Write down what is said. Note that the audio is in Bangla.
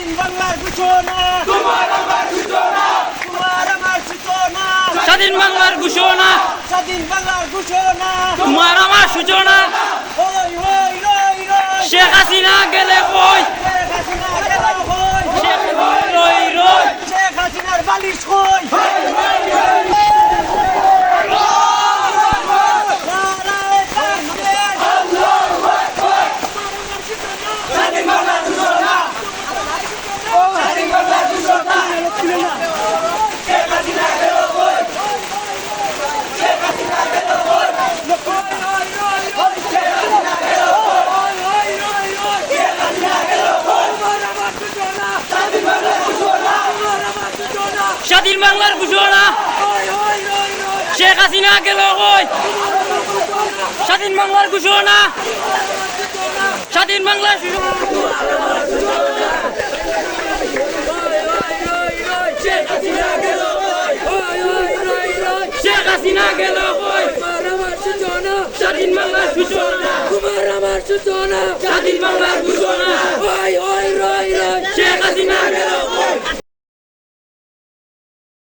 স্বাধীন বাংলার ঘোষণা তোমার আমার সূচনা তোমার আমার সূচনা স্বাধীন বাংলার ঘোষণা স্বাধীন বাংলার ঘোষণা তোমার আমার সূচনা ওই ওই ওই ওই শেখ হাসিনা গেলে কই শেখ হাসিনা গেল হই শেখ রই রই শেখ হাসিনার বালিশ হই স্বাধীন বাংলার ঘোষণা শেখ হাসিনা গেল কই স্বাধীন বাংলার ঘোষণা স্বাধীন বাংলার শেখ হাসিনা গেল কই স্বাধীন বাংলার সূচনা তোমার আমার সূচনা স্বাধীন বাংলার ঘোষণা ওই